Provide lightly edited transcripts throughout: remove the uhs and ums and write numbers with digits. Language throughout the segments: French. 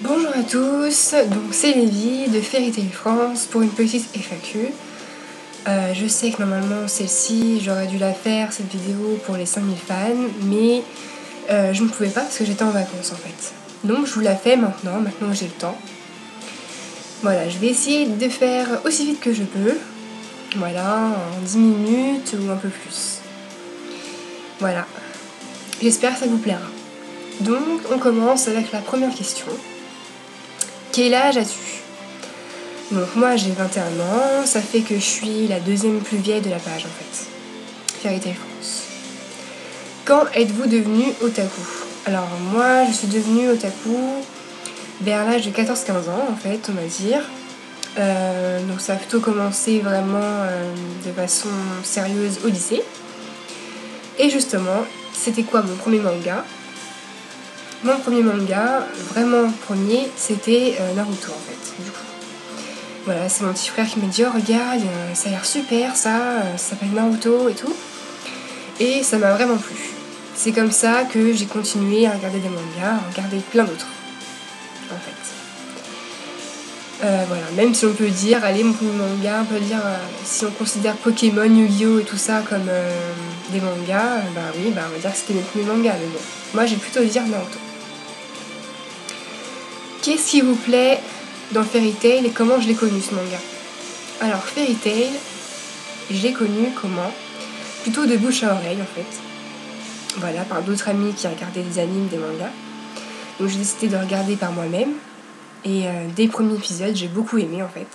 Bonjour à tous, donc c'est Lévi de Fairy Tail France pour une petite FAQ. Je sais que normalement celle-ci, j'aurais dû la faire, cette vidéo, pour les 5000 fans, mais je ne pouvais pas parce que j'étais en vacances en fait. Donc je vous la fais maintenant que j'ai le temps. Voilà, je vais essayer de faire aussi vite que je peux, voilà, en 10 minutes ou un peu plus. Voilà, j'espère que ça vous plaira. Donc on commence avec la première question. Quel âge as-tu ? Donc moi j'ai 21 ans, ça fait que je suis la deuxième plus vieille de la page en fait. Fairy Tail France. Quand êtes-vous devenu otaku ? Alors moi je suis devenue otaku vers l'âge de 14-15 ans en fait, on va dire. Donc ça a plutôt commencé vraiment de façon sérieuse au lycée. Et justement, c'était quoi mon premier manga ? Mon premier manga, vraiment premier, c'était Naruto en fait, du coup. Voilà, c'est mon petit frère qui m'a dit « Oh regarde, ça a l'air super ça s'appelle Naruto et tout ». Et ça m'a vraiment plu. C'est comme ça que j'ai continué à regarder des mangas, à regarder plein d'autres, en fait. Voilà, même si on peut dire, allez, mon premier manga, on peut dire, si on considère Pokémon, Yu-Gi-Oh et tout ça comme des mangas, on va dire que c'était mes premiers mangas, mais bon. Moi, j'ai plutôt dire Naruto. Qu'est-ce qui vous plaît dans Fairy Tail et comment je l'ai connu ce manga ? Alors Fairy Tail, je l'ai connu comment ? Plutôt de bouche à oreille en fait. Voilà, par d'autres amis qui regardaient des animes, des mangas. Donc j'ai décidé de regarder par moi-même. Et dès le premier épisode, j'ai beaucoup aimé en fait.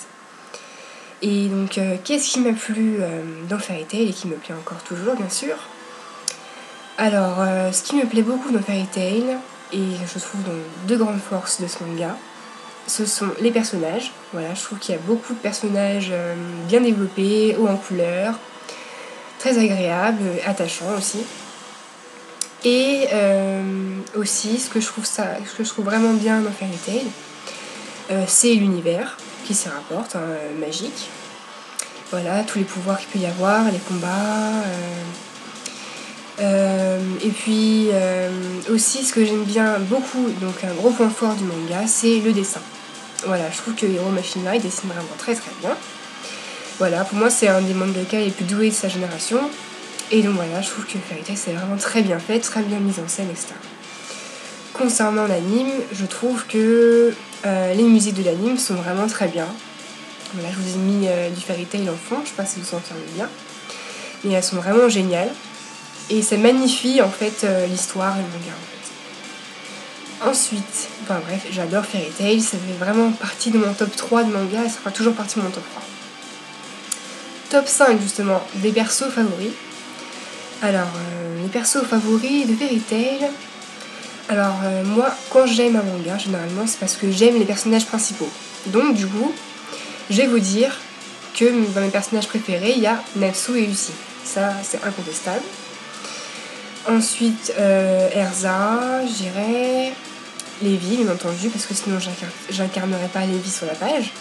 Et donc qu'est-ce qui m'a plu dans Fairy Tail et qui me plaît encore toujours bien sûr ? Alors ce qui me plaît beaucoup dans Fairy Tail, et je trouve donc deux grandes forces de ce manga, ce sont les personnages. Voilà, je trouve qu'il y a beaucoup de personnages bien développés, hauts en couleur, très agréables, attachants aussi. Et aussi, ce que je trouve vraiment bien dans Fairy Tail, c'est l'univers qui s'y rapporte, magique. Voilà, tous les pouvoirs qu'il peut y avoir, les combats. Et puis aussi, ce que j'aime bien beaucoup, donc un gros point fort du manga, c'est le dessin. Voilà, je trouve que Hiro Mashima il dessine vraiment très très bien. Voilà, pour moi c'est un des mangaka les plus doués de sa génération. Et donc voilà, je trouve que Fairy Tail c'est vraiment très bien fait, très bien mise en scène, etc. Concernant l'anime, je trouve que les musiques de l'anime sont vraiment très bien. Voilà, je vous ai mis du Fairy Tail en fond, je sais pas si vous entendez bien. Mais elles sont vraiment géniales. Et ça magnifie en fait l'histoire et le manga en fait. Ensuite, enfin bref, j'adore Fairy Tail, ça fait vraiment partie de mon top 3 de manga et ça fera toujours partie de mon top 3. Top 5 justement, des persos favoris. Alors, les persos favoris de Fairy Tail. Alors, moi, quand j'aime un manga, généralement, c'est parce que j'aime les personnages principaux. Donc, du coup, je vais vous dire que dans mes personnages préférés, il y a Natsu et Lucy. Ça, c'est incontestable. Ensuite, Erza, je dirais Lévi, bien entendu, parce que sinon j'incarnerais pas Lévi sur la page.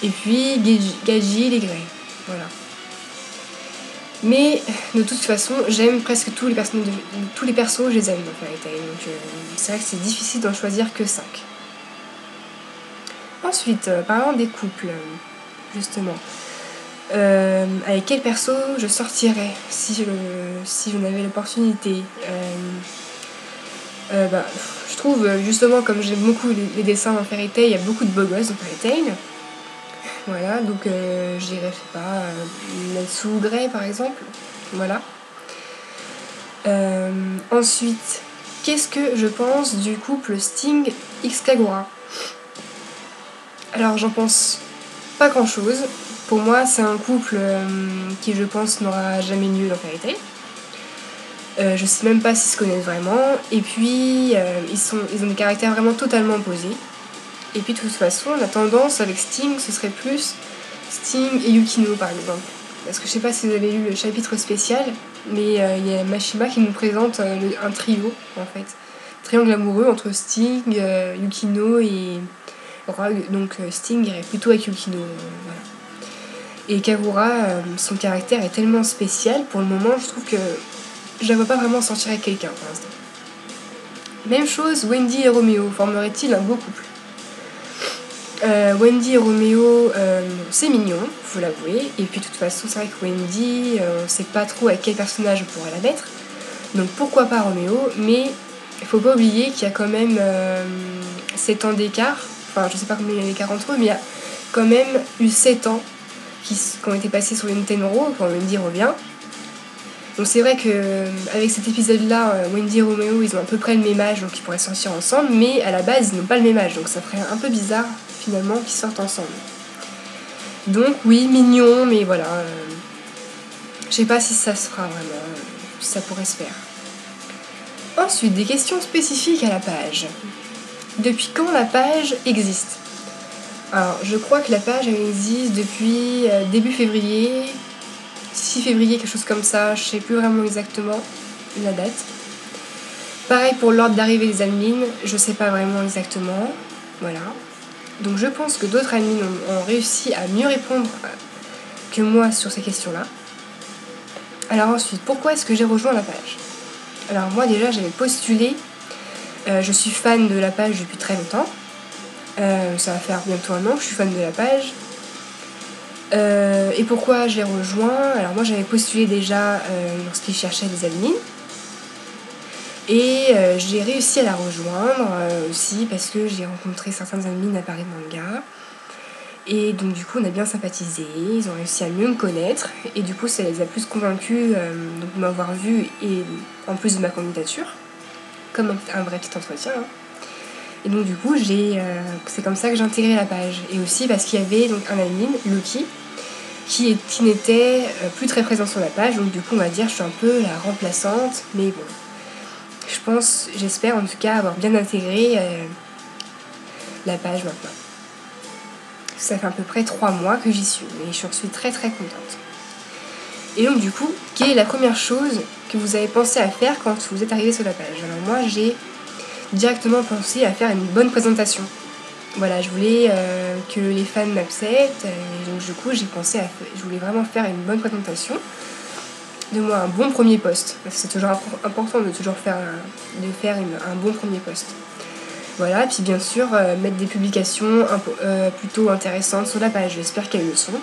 Et puis Gaji, les Grey. Voilà. Mais de toute façon, j'aime presque tous les persos, je les aime dans Fairy Tail. Donc c'est vrai que c'est difficile d'en choisir que 5. Ensuite, parlant des couples, justement. Avec quel perso je sortirais si j'en avais l'opportunité. Je trouve justement, comme j'aime beaucoup les dessins dans Fairy Tail, il y a beaucoup de beaux gosses dans Fairy Tail. Voilà, donc je dirais, je sais pas, Natsu Grey par exemple. Voilà. Ensuite, qu'est-ce que je pense du couple Sting x Kagura ? Alors j'en pense pas grand chose. Pour moi, c'est un couple qui, je pense, n'aura jamais lieu dans Fairy Tail. Je sais même pas s'ils se connaissent vraiment. Et puis, ils ont des caractères vraiment totalement opposés. Et puis, de toute façon, la tendance avec Sting, ce serait plus Sting et Yukino, par exemple. Parce que je sais pas si vous avez lu le chapitre spécial, mais il y a Mashima qui nous présente un trio, en fait. Triangle amoureux entre Sting, Yukino et Rogue. Donc, Sting irait plutôt avec Yukino. Voilà. Et Kagura, son caractère est tellement spécial, pour le moment, je trouve que je la vois pas vraiment sortir avec quelqu'un pour l'instant. Même chose, Wendy et Roméo, formeraient-ils un beau couple ? Wendy et Roméo, c'est mignon, faut l'avouer. Et puis de toute façon, c'est vrai que Wendy, on sait pas trop à quel personnage on pourrait la mettre. Donc pourquoi pas Roméo, mais il faut pas oublier qu'il y a quand même 7 ans d'écart. Enfin, je sais pas combien il y a d'écart entre eux, mais il y a quand même eu 7 ans qui ont été passés sur Nintendo quand Wendy revient. Donc c'est vrai qu'avec cet épisode-là, Wendy et Roméo, ils ont à peu près le même âge, donc ils pourraient sortir ensemble, mais à la base, ils n'ont pas le même âge, donc ça ferait un peu bizarre, finalement, qu'ils sortent ensemble. Donc oui, mignon, mais voilà, je sais pas si ça se fera vraiment, si ça pourrait se faire. Ensuite, des questions spécifiques à la page. Depuis quand la page existe ? Alors, je crois que la page, elle existe depuis début février, 6 février, quelque chose comme ça, je sais plus vraiment exactement la date. Pareil pour l'ordre d'arrivée des admins, je sais pas vraiment exactement, voilà. Donc je pense que d'autres admins ont réussi à mieux répondre que moi sur ces questions-là. Alors ensuite, pourquoi est-ce que j'ai rejoint la page ? Alors moi déjà j'avais postulé, je suis fan de la page depuis très longtemps, ça va faire bientôt 1 an que je suis fan de la page. Et pourquoi je l'ai rejoint ? Alors moi j'avais postulé déjà lorsqu'ils cherchaient des admins. Et j'ai réussi à la rejoindre aussi parce que j'ai rencontré certains admins à Paris Manga. Et donc du coup on a bien sympathisé, ils ont réussi à mieux me connaître. Et du coup ça les a plus convaincus de m'avoir vu et en plus de ma candidature. Comme un vrai petit entretien. Hein. Et donc du coup c'est comme ça que j'ai intégré la page. Et aussi parce qu'il y avait donc un admin, Loki, qui n'était plus très présent sur la page, donc du coup on va dire je suis un peu la remplaçante, mais bon, j'espère en tout cas avoir bien intégré la page maintenant. Ça fait à peu près 3 mois que j'y suis, mais j'en suis très très contente. Et donc du coup, quelle est la première chose que vous avez pensé à faire quand vous êtes arrivé sur la page ? Alors moi j'ai directement pensé à faire une bonne présentation. Voilà, je voulais que les fans m'acceptent, et donc du coup je voulais vraiment faire une bonne présentation, de moi un bon premier post, parce que c'est toujours important de toujours faire un bon premier post. Voilà, puis bien sûr mettre des publications plutôt intéressantes sur la page, j'espère qu'elles le sont.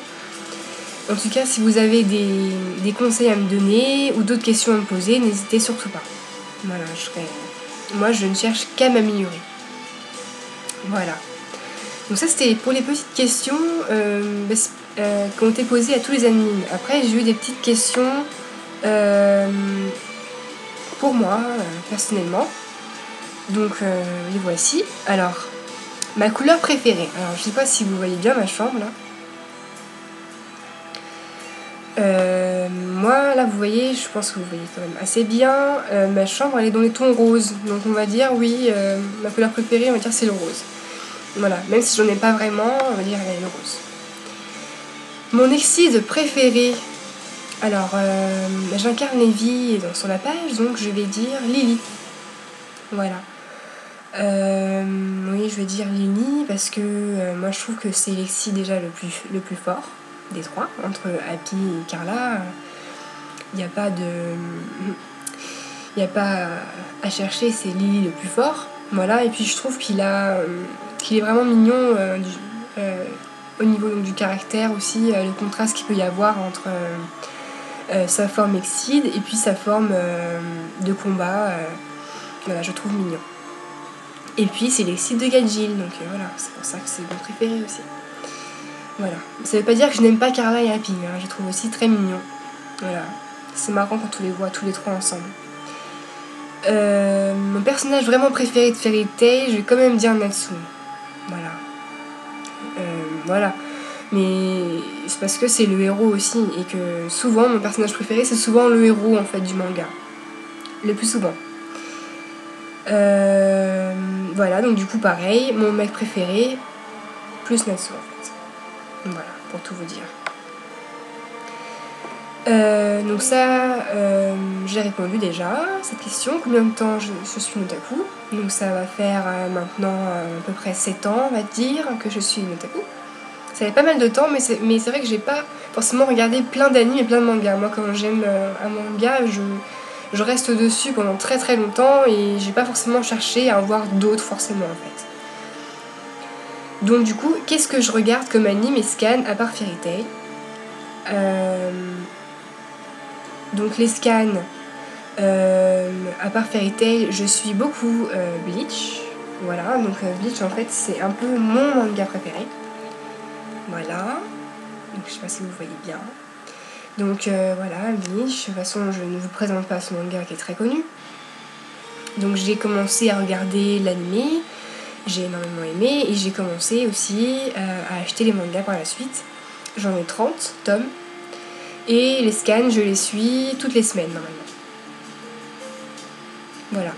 En tout cas, si vous avez des conseils à me donner ou d'autres questions à me poser, n'hésitez surtout pas. Voilà, moi je ne cherche qu'à m'améliorer. Voilà. Donc ça c'était pour les petites questions qui ont été posées à tous les admins. Après j'ai eu des petites questions pour moi personnellement. Donc les voici. Alors, ma couleur préférée. Alors je sais pas si vous voyez bien ma chambre là. Moi là vous voyez, je pense que vous voyez quand même assez bien. Ma chambre elle est dans les tons roses. Donc on va dire oui, ma couleur préférée on va dire c'est le rose. Voilà, même si j'en ai pas vraiment, on va dire elle est rose. Mon exide préféré. Alors, j'incarne Levi sur la page, donc je vais dire Lily. Voilà. Oui, je vais dire Lily parce que moi je trouve que c'est l'exide déjà le plus fort des 3. Entre Happy et Carla, il n'y a pas à chercher, c'est Lily le plus fort. Voilà, et puis je trouve qu'il est vraiment mignon au niveau donc, du caractère aussi, le contraste qu'il peut y avoir entre sa forme exide et puis sa forme de combat. Voilà, je trouve mignon. Et puis c'est l'exide de Gajil, donc voilà, c'est pour ça que c'est mon préféré aussi. Voilà, ça veut pas dire que je n'aime pas Carla et Happy, hein, je les trouve aussi très mignons. Voilà, c'est marrant quand on les voit tous les 3 ensemble. Mon personnage vraiment préféré de Fairy Tail, je vais quand même dire Natsu. Voilà. Voilà. Mais c'est parce que c'est le héros aussi, et que souvent, mon personnage préféré, c'est souvent le héros en fait du manga. Le plus souvent. Voilà, donc du coup pareil, mon mec préféré, plus Natsu en fait. Voilà, pour tout vous dire. Donc ça, j'ai répondu déjà à cette question. Combien de temps je suis une otaku ? Donc ça va faire maintenant à peu près 7 ans, on va dire, que je suis une otaku. Ça fait pas mal de temps, mais c'est vrai que j'ai pas forcément regardé plein d'animes et plein de mangas. Moi, quand j'aime un manga, je reste dessus pendant très très longtemps et j'ai pas forcément cherché à en voir d'autres forcément en fait. Donc du coup, qu'est-ce que je regarde comme anime et scan à part Fairy Tail? Donc les scans, à part Fairy Tail, je suis beaucoup Bleach. Voilà, donc Bleach en fait c'est un peu mon manga préféré. Voilà, donc je sais pas si vous voyez bien. Donc voilà, Bleach, de toute façon je ne vous présente pas ce manga qui est très connu. Donc j'ai commencé à regarder l'anime, j'ai énormément aimé et j'ai commencé aussi à acheter les mangas par la suite. J'en ai 30 tomes et les scans je les suis toutes les semaines normalement. Voilà.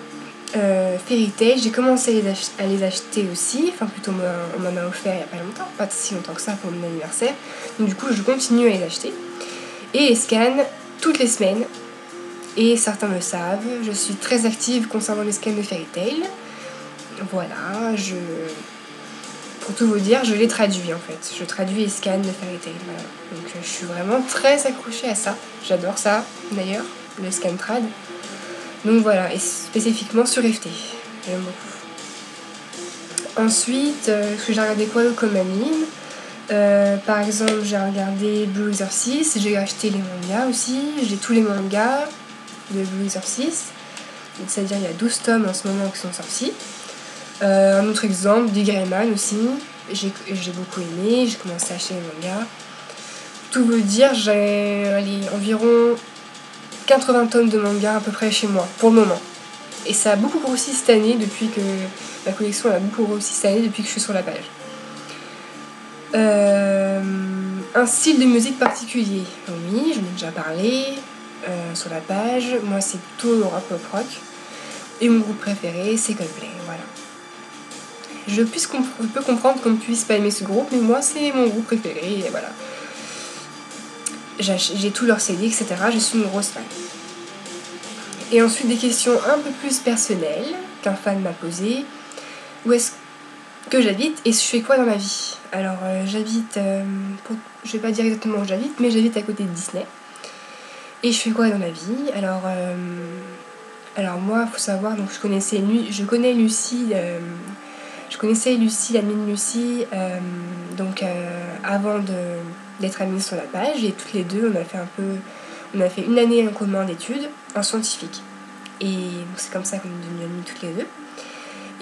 Fairy Tail, j'ai commencé à les acheter aussi, enfin plutôt on m'en a offert il n'y a pas longtemps, pas si longtemps que ça pour mon anniversaire. Donc du coup je continue à les acheter. Et les scans toutes les semaines. Et certains le savent, je suis très active concernant les scans de Fairy Tail. Voilà, pour tout vous dire, je les traduis en fait. Je traduis les scans de Fairy Tail. Voilà. Donc je suis vraiment très accrochée à ça. J'adore ça d'ailleurs, le scan trad. Donc voilà, et spécifiquement sur FT. J'aime beaucoup. Ensuite, ce que j'ai regardé quoi comme anime, par exemple, j'ai regardé Blue Exorcist, j'ai acheté les mangas aussi, j'ai tous les mangas de Blue Exorcist, c'est-à-dire il y a 12 tomes en ce moment qui sont sortis. Un autre exemple, Big Rayman aussi, j'ai beaucoup aimé, j'ai commencé à acheter les mangas. Tout veut dire, j'ai environ 80 tomes de mangas à peu près chez moi, pour le moment. Et ça a beaucoup grossi cette année, depuis que ma collection a beaucoup grossi cette année, depuis que je suis sur la page. Un style de musique particulier, oui, j'en ai déjà parlé sur la page. Moi, c'est plutôt rap pop rock. Et mon groupe préféré, c'est Coldplay, voilà. Je peux comprendre qu'on ne puisse pas aimer ce groupe, mais moi, c'est mon groupe préféré, et voilà. J'ai tous leurs CD, etc. Je suis une grosse fan. Et ensuite, des questions un peu plus personnelles qu'un fan m'a posées. Où est-ce que j'habite et je fais quoi dans ma vie? Alors, j'habite, je vais pas dire exactement où j'habite, mais j'habite à côté de Disney. Et je fais quoi dans ma vie? Alors moi, faut savoir, donc je connaissais Lucie, l'admin Lucie, avant d'être amies sur la page, et toutes les deux, on a fait une année en commun d'études en scientifique. Et c'est comme ça qu'on est devenues amies toutes les deux.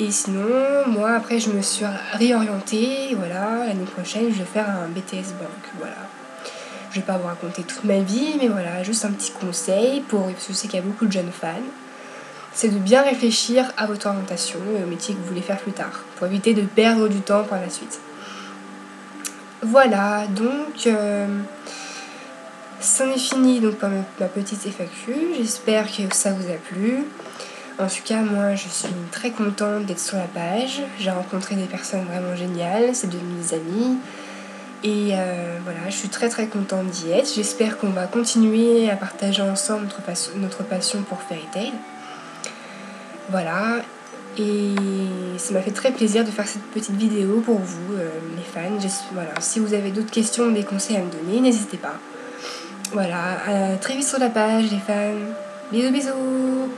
Et sinon, moi, après, je me suis réorientée, voilà, l'année prochaine, je vais faire un BTS Banque, voilà. Je vais pas vous raconter toute ma vie, mais voilà, juste un petit conseil, parce que je sais qu'il y a beaucoup de jeunes fans, c'est de bien réfléchir à votre orientation et au métier que vous voulez faire plus tard, pour éviter de perdre du temps par la suite. Voilà, donc, c'en est fini donc par ma petite FAQ, j'espère que ça vous a plu. En tout cas, moi, je suis très contente d'être sur la page. J'ai rencontré des personnes vraiment géniales, c'est devenu des amis. Et voilà, je suis très très contente d'y être. J'espère qu'on va continuer à partager ensemble notre passion pour Fairy Tail. Voilà, et ça m'a fait très plaisir de faire cette petite vidéo pour vous, les fans. Voilà, si vous avez d'autres questions ou des conseils à me donner, n'hésitez pas. Voilà, à très vite sur la page, les fans. Bisous bisous.